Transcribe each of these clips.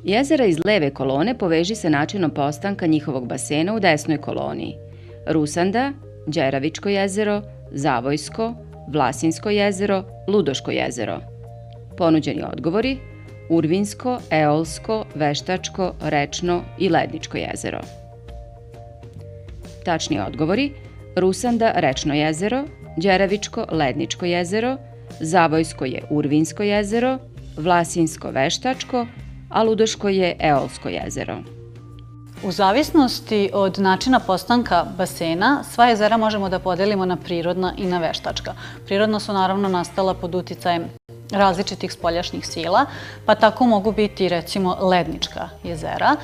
Jezera iz leve kolone poveži se načinom postanka njihovog basena u desnoj koloni. Rusanda, Đeravičko jezero, Zavojsko, Vlasinsko jezero, Ludoško jezero. Ponuđeni odgovori: Urvinsko, Eolsko, Veštačko, Rečno i Ledničko jezero. Tačni odgovori: Rusanda, Rečno jezero, Đeravičko, Ledničko jezero, Zavojsko je Urvinsko jezero, Vlasinsko Veštačko, a Ludoško je Eolsko jezero. U zavisnosti od načina postanka basena, sva jezera možemo da podelimo na prirodna i na veštačka. Prirodna su naravno nastala pod uticajem različitih spoljašnjih sila, pa tako mogu biti recimo lednička jezera.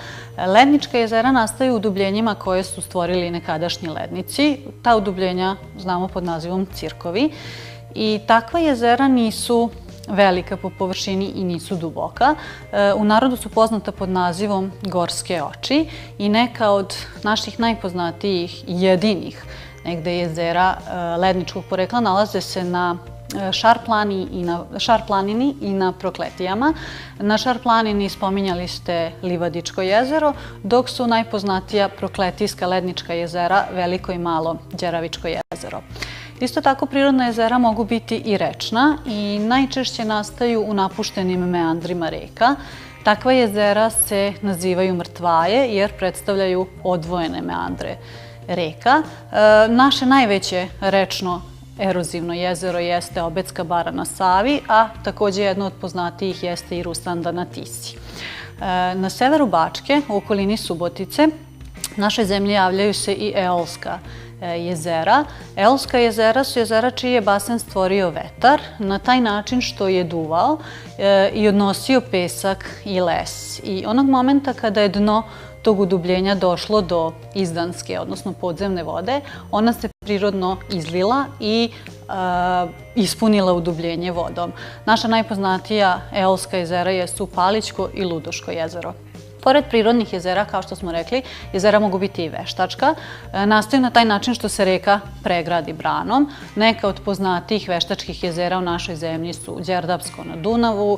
Lednička jezera nastaju udubljenjima koje su stvorili nekadašnji lednici. Ta udubljenja znamo pod nazivom cirkovi i takva jezera nisu velika po površini i nisu duboka. U narodu su poznata pod nazivom gorske oči i neka od naših najpoznatijih i jedinih negde jezera ledničkog porekla nalaze se na Šar planini i na Prokletijama. Na Šar planini spominjali ste Livadičko jezero, dok su najpoznatija Prokletijska lednička jezera Veliko i Malo Đeravičko jezero. Isto tako, prirodna jezera mogu biti i rečna i najčešće nastaju u napuštenim meandrima reka. Takva jezera se nazivaju mrtvaje jer predstavljaju odvojene meandre reka. Naše najveće rečno erozivno jezero jeste Obedska bara na Savi, a takođe jedno od poznatijih jeste i Rusanda na Tisi. Na severu Bačke, u okolini Subotice, našoj zemlji javljaju se i eolska jezera. Eolska jezera su jezera čiji je basen stvorio vetar na taj način što je duvao i odnosio pesak i les. I onog momenta kada je dno tog udubljenja došlo do izdanske, odnosno podzemne vode, ona se prirodno izlila i ispunila udubljenje vodom. Naša najpoznatija eolska jezera jesu Palićko i Ludoško jezero. Pored prirodnih jezera, kao što smo rekli, jezera mogu biti i veštačka. Nastaju na taj način što se reka pregradi branom. Neka od poznatijih veštačkih jezera u našoj zemlji su Đerdapsko na Dunavu,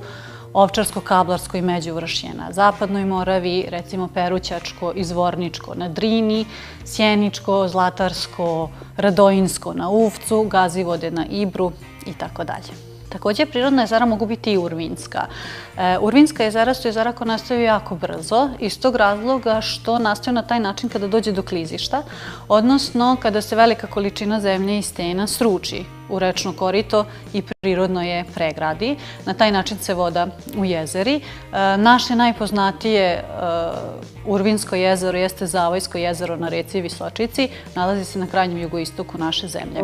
Ovčarsko-Kablarsko i Međuvršje na Zapadnoj Moravi, recimo Perućačko i Zvorničko na Drini, Sjeničko, Zlatarsko, Radojinsko na Uvcu, Gazivode na Ibru itd. Takođe, prirodna jezera mogu biti i urvinska. Urvinska jezera su jezera koja nastaju jako brzo, iz tog razloga što nastaju na taj način kada dođe do klizišta, odnosno kada se velika količina zemlje i stena sruči u rečno korito i prirodno je pregradi. Na taj način se voda ujezeri. Naše najpoznatije urvinsko jezero jeste Zavojsko jezero na reci Visočici. Nalazi se na krajnjem jugoistoku naše zemlje.